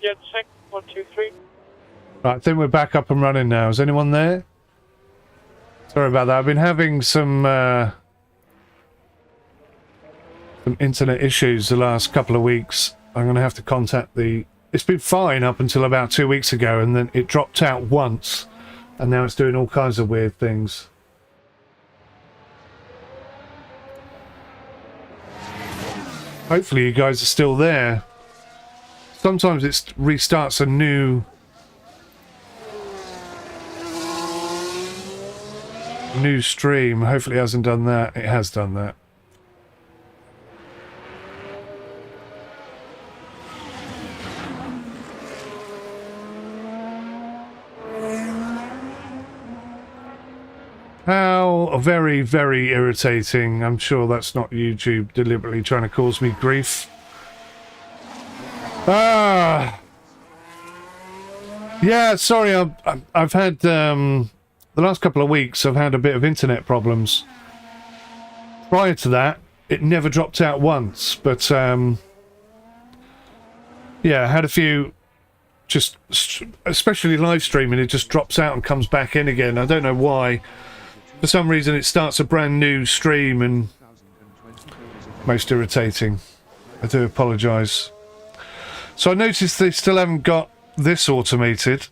jet check 123. Right, I think we're back up and running now. Is anyone there? Sorry about that. I've been having some internet issues the last couple of weeks. I'm going to have to contact the... It's been fine up until about 2 weeks ago, and then it dropped out once, and now it's doing all kinds of weird things. Hopefully you guys are still there. Sometimes it restarts a new stream. Hopefully it hasn't done that. It has done that. How very, very irritating. I'm sure that's not YouTube deliberately trying to cause me grief. Ah! Yeah, sorry, I've had, the last couple of weeks I've had a bit of internet problems. Prior to that, it never dropped out once, but, yeah, I had a few, just, especially live streaming, it just drops out and comes back in again. I don't know why. For some reason it starts a brand new stream and most irritating. I do apologise. So I noticed they still haven't got this automated.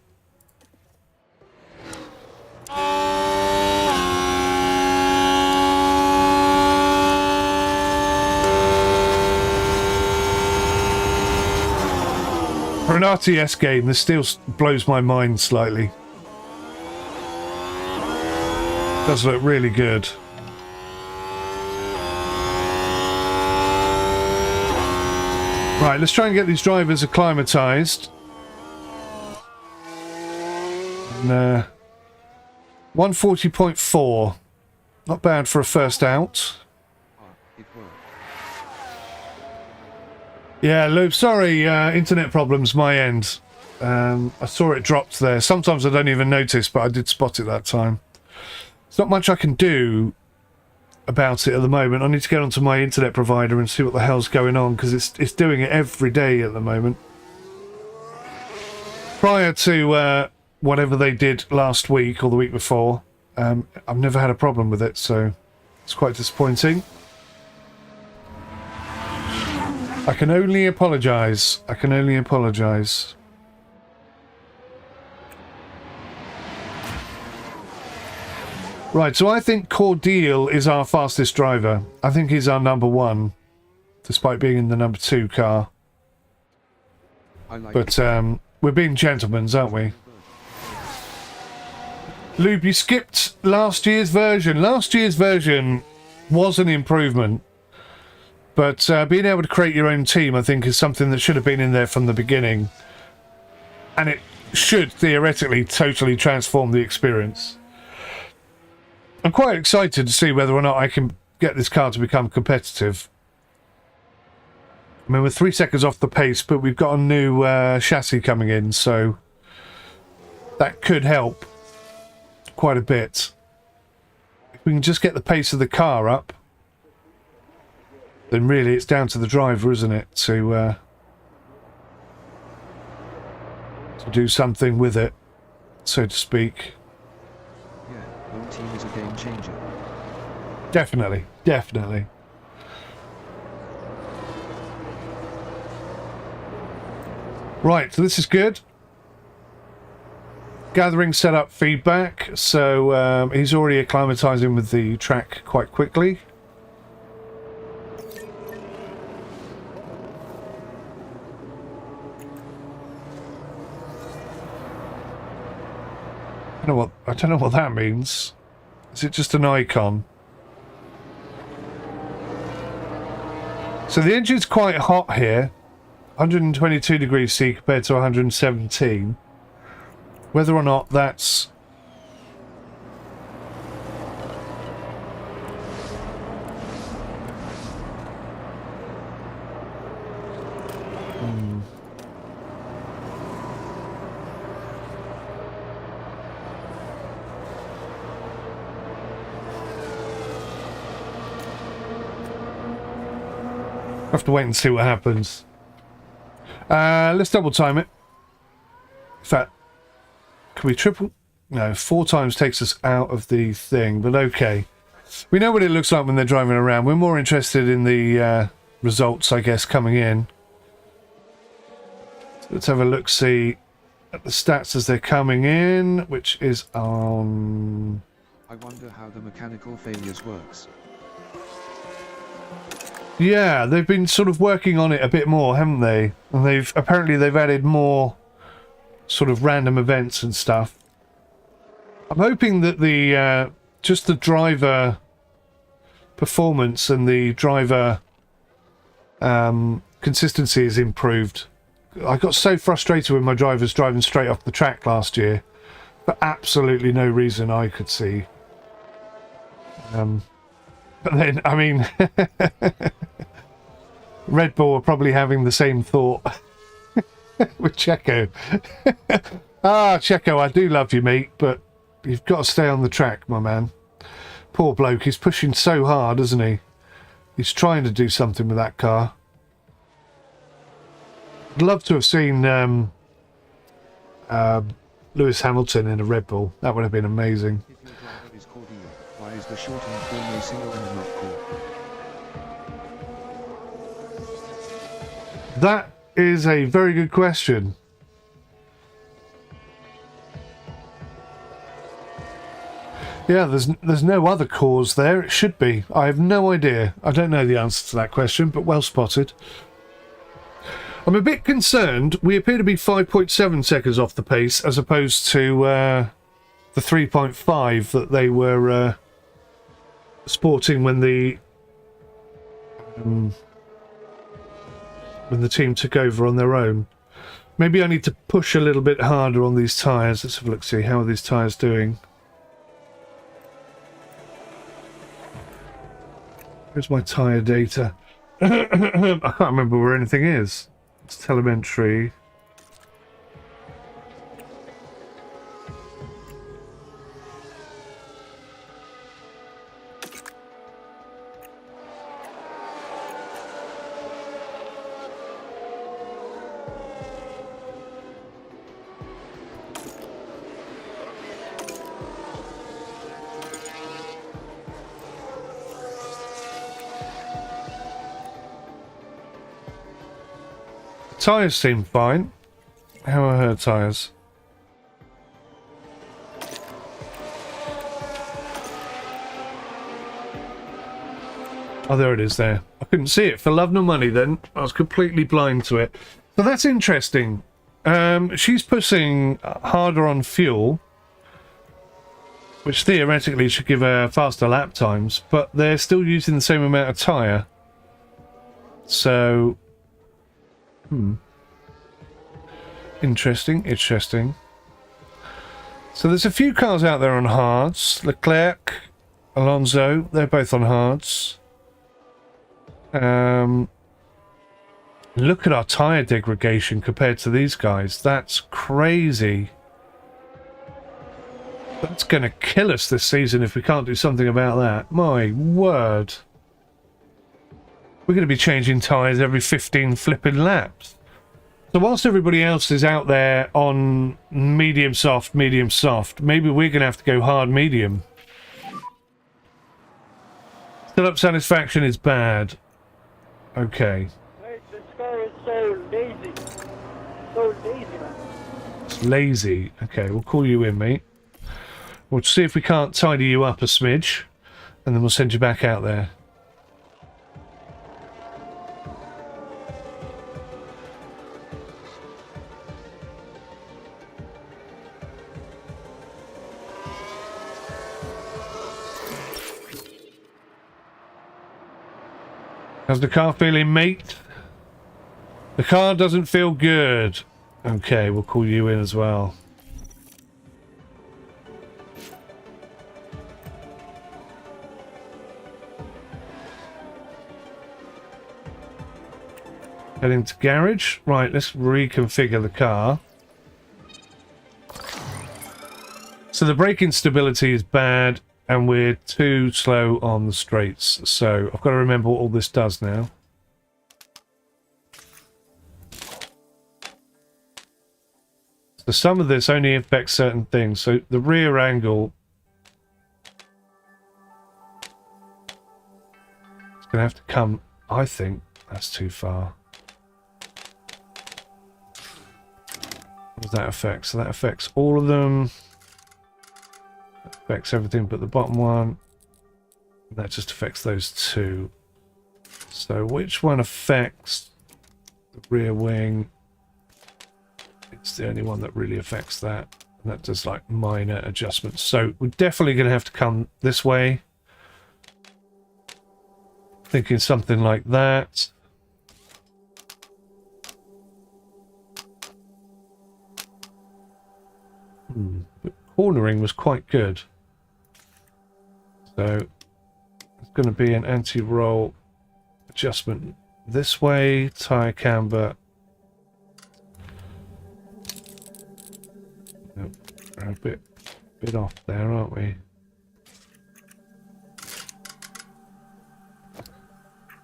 For an RTS game, this still blows my mind slightly. Does look really good. Right, let's try and get these drivers acclimatized. 140.4. Not bad for a first out. Yeah, Lube, sorry, internet problems my end. I saw it dropped there. Sometimes I don't even notice, but I did spot it that time. There's not much I can do about it at the moment. I need to get onto my internet provider and see what the hell's going on, because it's doing it every day at the moment. Prior to whatever they did last week or the week before, I've never had a problem with it, so it's quite disappointing. I can only apologise. I can only apologise. Right, so I think Cordeal is our fastest driver. I think he's our number one, despite being in the number 2 car. But we're being gentlemen, aren't we? Lube, you skipped last year's version. Last year's version was an improvement. But being able to create your own team, I think, is something that should have been in there from the beginning. And it should, theoretically, totally transform the experience. I'm quite excited to see whether or not I can get this car to become competitive. I mean, we're 3 seconds off the pace, but we've got a new chassis coming in, so that could help quite a bit. If we can just get the pace of the car up, then really it's down to the driver, isn't it, to do something with it, so to speak. Your team is a game changer. Definitely, definitely. Right, so this is good. Gathering setup feedback, so he's already acclimatizing with the track quite quickly. I don't know what that means. Is it just an icon? So the engine's quite hot here. 122 degrees C compared to 117. Whether or not that's... I have to wait and see what happens. Let's double time it. fact, can we triple? No, 4 times takes us out of the thing, but okay. We know what it looks like when they're driving around. We're more interested in the results, I guess, coming in. So let's have a look-see at the stats as they're coming in, which is on... I wonder how the mechanical failures works. Yeah, they've been sort of working on it a bit more, haven't they? And apparently they've added more sort of random events and stuff. I'm hoping that the just the driver performance and the driver consistency is improved. I got so frustrated with my drivers driving straight off the track last year for absolutely no reason I could see. But then, I mean, Red Bull are probably having the same thought with Checo. Checo, I do love you, mate, but you've got to stay on the track, my man. Poor bloke, he's pushing so hard, isn't he? He's trying to do something with that car. I'd love to have seen Lewis Hamilton in a Red Bull. That would have been amazing. If your driver is called Ian, why is the shortened form a single and not called? That is a very good question. Yeah, there's no other cause there. It should be. I have no idea. I don't know the answer to that question, but well spotted. I'm a bit concerned. We appear to be 5.7 seconds off the pace as opposed to the 3.5 that they were sporting when the team took over on their own. Maybe I need to push a little bit harder on these tyres. Let's have a look, see how are these tyres doing. Here's my tyre data. I can't remember where anything is. It's telemetry. Tyres seem fine. How are her tyres? Oh, there it is there. I couldn't see it for love nor money then. I was completely blind to it. So that's interesting. She's pushing harder on fuel, which theoretically should give her faster lap times, but they're still using the same amount of tyre. So... Interesting. So there's a few cars out there on hards. Leclerc, Alonso, they're both on hards. Look at our tyre degradation compared to these guys. That's crazy. That's going to kill us this season if we can't do something about that. My word. We're going to be changing tyres every 15 flipping laps. So whilst everybody else is out there on medium soft, maybe we're going to have to go hard medium. Still up satisfaction is bad. Okay. Mate, this car is so lazy. So lazy, man. It's lazy. Okay, we'll call you in, mate. We'll see if we can't tidy you up a smidge, and then we'll send you back out there. How's the car feeling, mate? The car doesn't feel good. Okay, we'll call you in as well. Heading to garage. Right, let's reconfigure the car. So the braking stability is bad. And we're too slow on the straights. So I've got to remember what all this does now. So some of this only affects certain things. So the rear angle, it's going to have to come, I think that's too far. What does that affect? So that affects all of them. That affects everything but the bottom one. That just affects those two. So which one affects the rear wing? It's the only one that really affects that. And that does like minor adjustments. So we're definitely going to have to come this way. Thinking something like that. But cornering was quite good. So it's going to be an anti-roll adjustment this way, tyre camber. Nope, we're a bit off there, aren't we?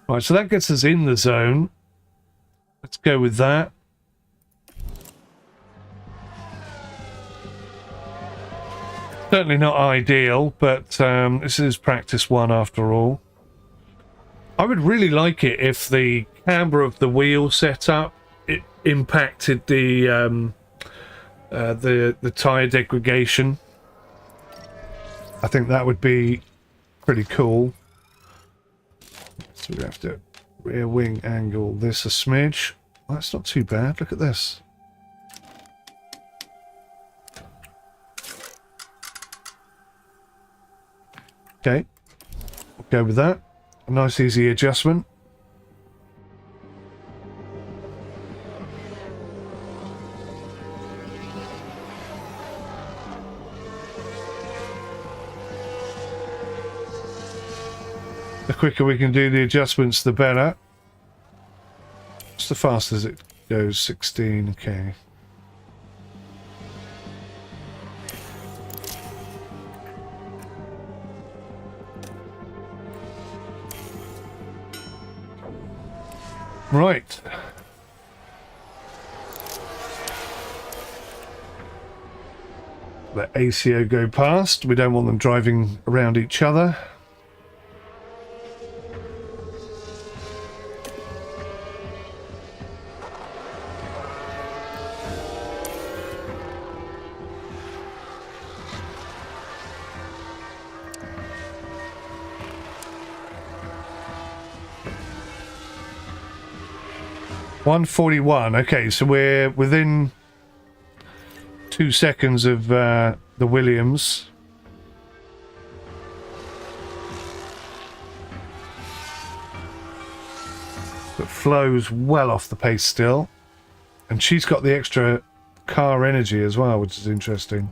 Right, so that gets us in the zone. Let's go with that. Certainly not ideal, but this is practice one after all. I would really like it if the camber of the wheel setup it impacted the tire degradation. I think that would be pretty cool. So we have to rear wing angle this a smidge. Well, that's not too bad. Look at this. Okay, we'll go with that. A nice easy adjustment. The quicker we can do the adjustments, the better. What's the fastest it goes? 16, okay. Right. Let ACO go past. We don't want them driving around each other. .141. Okay, so we're within 2 seconds of the Williams. But Flo's well off the pace still. And she's got the extra car energy as well, which is interesting.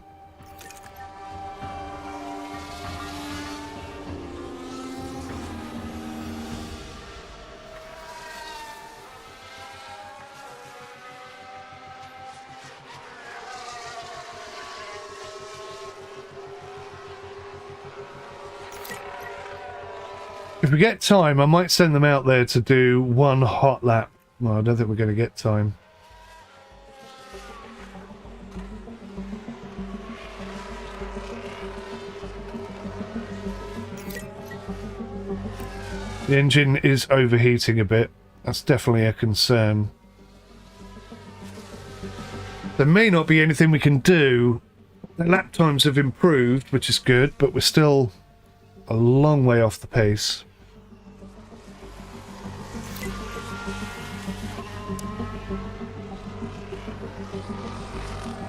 If we get time, I might send them out there to do one hot lap. Well, I don't think we're going to get time. The engine is overheating a bit. That's definitely a concern. There may not be anything we can do. The lap times have improved, which is good, but we're still a long way off the pace.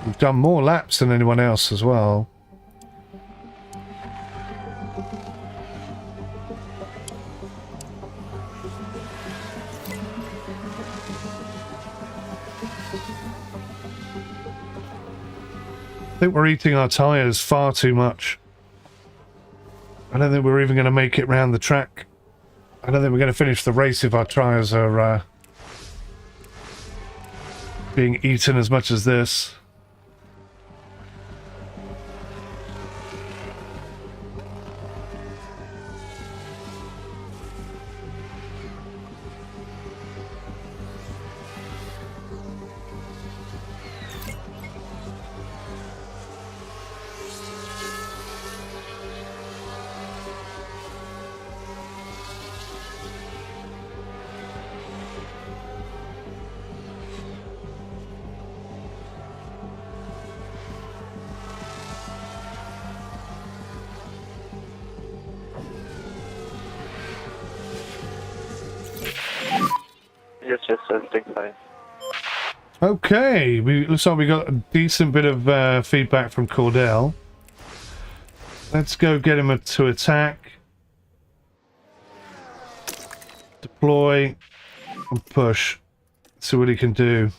We've done more laps than anyone else as well. I think we're eating our tyres far too much. I don't think we're even going to make it round the track. I don't think we're going to finish the race if our tyres are being eaten as much as this. yes, everything fine. Okay, looks like we got a decent bit of feedback from Cordell. Let's go get him to attack. Deploy and push. See what he can do.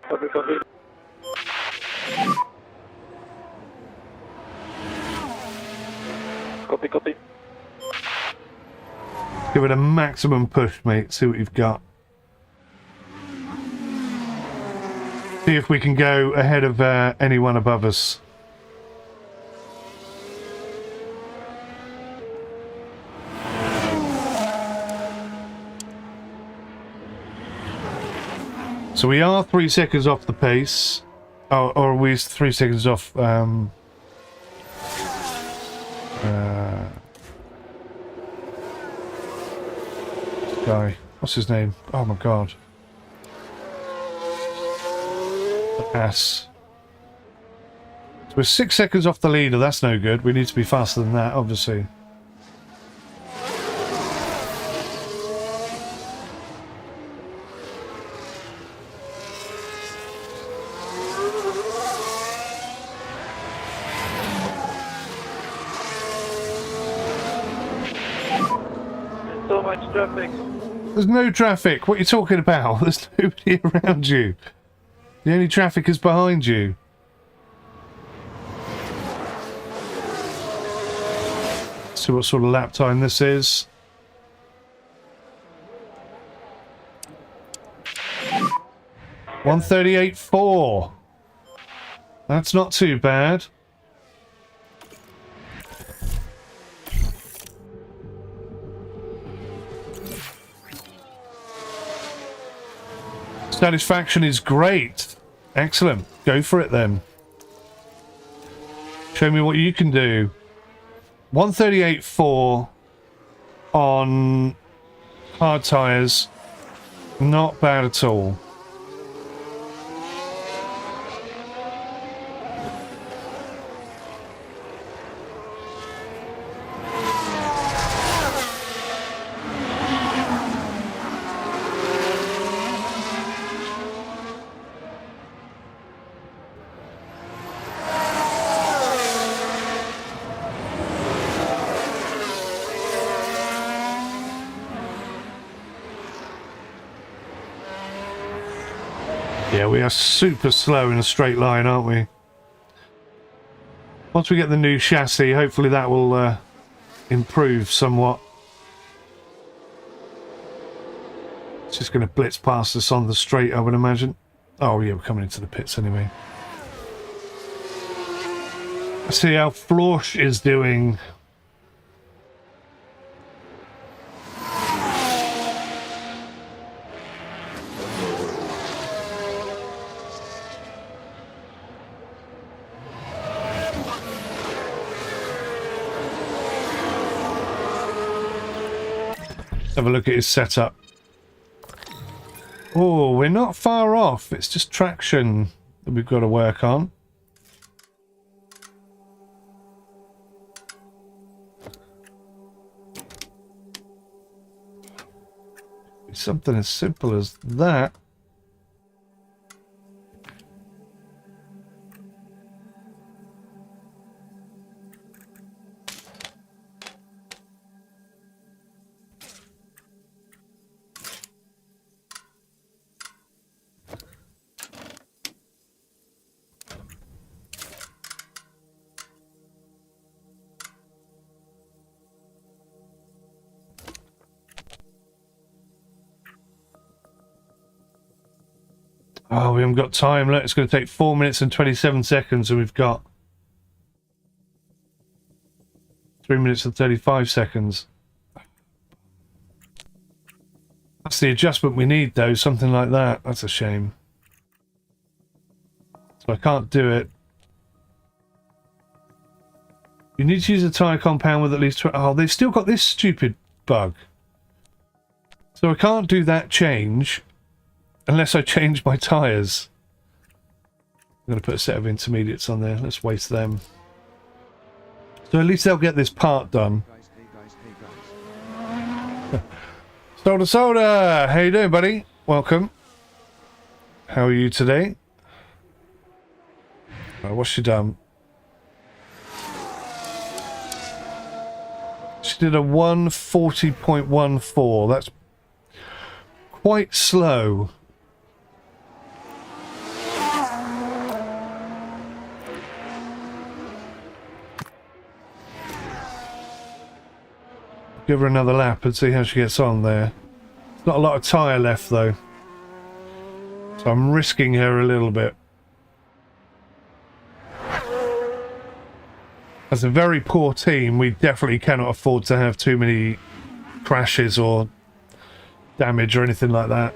Copy, copy. Copy, copy. Give it a maximum push, mate. See what you've got. See if we can go ahead of anyone above us. So we are 3 seconds off the pace. Oh, or are we 3 seconds off? Guy. What's his name? Oh my god. The ass. So we're 6 seconds off the leader. That's no good. We need to be faster than that, obviously. So much traffic. There's no traffic. What are you talking about? There's nobody around you. The only traffic is behind you. See what sort of lap time this is. .138.4. That's not too bad. Satisfaction is great. Excellent. Go for it then. Show me what you can do. 138.4 on hard tyres. Not bad at all. Yeah, we are super slow in a straight line, aren't we? Once we get the new chassis, hopefully that will improve somewhat. It's just going to blitz past us on the straight, I would imagine. Oh yeah, we're coming into the pits anyway. Let's see how Florsch is doing. Have a look at his setup. Oh, we're not far off. It's just traction that we've got to work on. Something as simple as that. Oh, we haven't got time. Look, it's going to take 4 minutes and 27 seconds, and we've got 3 minutes and 35 seconds. That's the adjustment we need, though. Something like that. That's a shame. So I can't do it. You need to use a tyre compound with at least... Oh, they've still got this stupid bug. So I can't do that change unless I change my tyres. I'm going to put a set of intermediates on there. Let's waste them. So at least they'll get this part done. Hey guys. Soda Soda! How you doing, buddy? Welcome. How are you today? What's she done? She did a 140.14. That's quite slow. Give her another lap and see how she gets on there. Not a lot of tyre left though, so I'm risking her a little bit. As a very poor team, we definitely cannot afford to have too many crashes or damage or anything like that.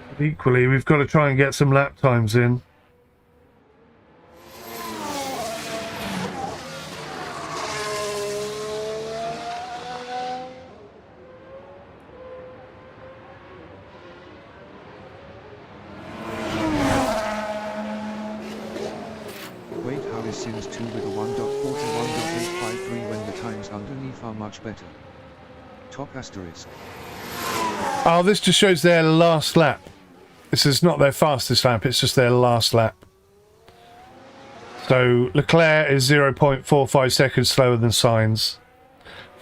But equally, we've got to try and get some lap times in. Wait, how is Sims 2 with a 1.41.853 when the times underneath are much better? Top asterisk. Oh, this just shows their last lap. This is not their fastest lap, it's just their last lap. So Leclerc is 0.45 seconds slower than Sainz.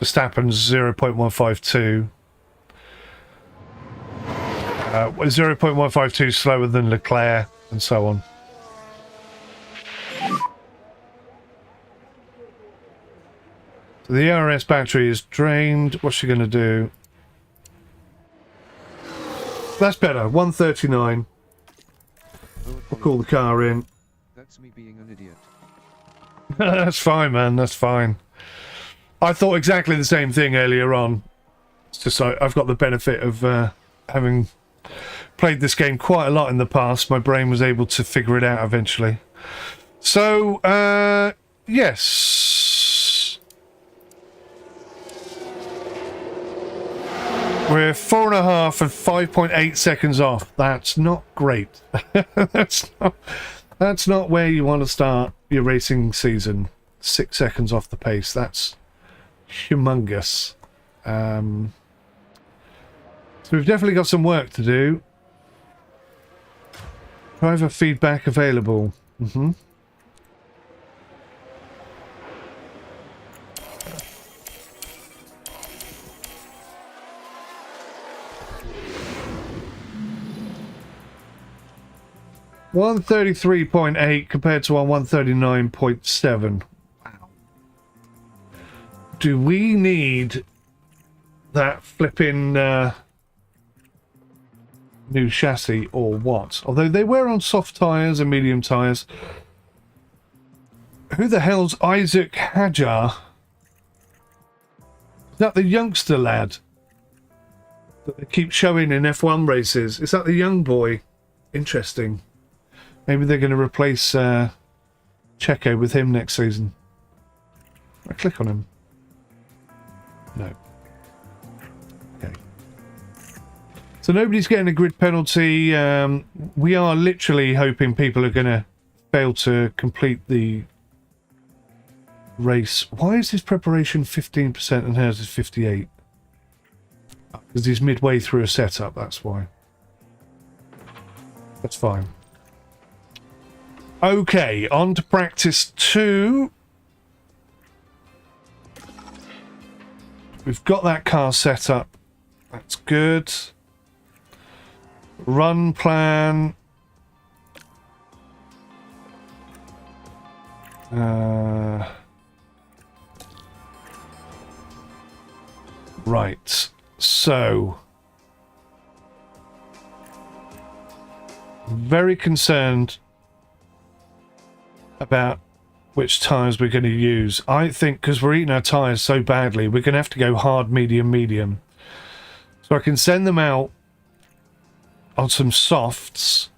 Verstappen's 0.152. 0.152 slower than Leclerc, and so on. So the RS battery is drained. What's she going to do? That's better. 139. We'll call the car in. That's me being an idiot. That's fine, man. That's fine. I thought exactly the same thing earlier on. It's just I've got the benefit of having played this game quite a lot in the past. My brain was able to figure it out eventually. So, yes. We're 4.5 and 5.8 seconds off. That's not great. That's not where you want to start your racing season. 6 seconds off the pace. That's humongous. So we've definitely got some work to do. Driver feedback available. Mm-hmm. $133.8 compared to our 139.7. Wow. Do we need that flipping new chassis or what? Although they were on soft tyres and medium tyres. Who the hell's Isaac Hajar? Is that the youngster lad that they keep showing in F1 races? Is that the young boy? Interesting. Maybe they're going to replace Checo with him next season. I click on him. No. Okay. So nobody's getting a grid penalty. We are literally hoping people are going to fail to complete the race. Why is his preparation 15% and hers is 58%? Because he's midway through a setup, that's why. That's fine. Okay, on to practice 2. We've got that car set up. That's good. Run plan. Right. So. Very concerned about which tyres we're going to use. I think because we're eating our tyres so badly, we're going to have to go hard, medium, medium. So I can send them out on some softs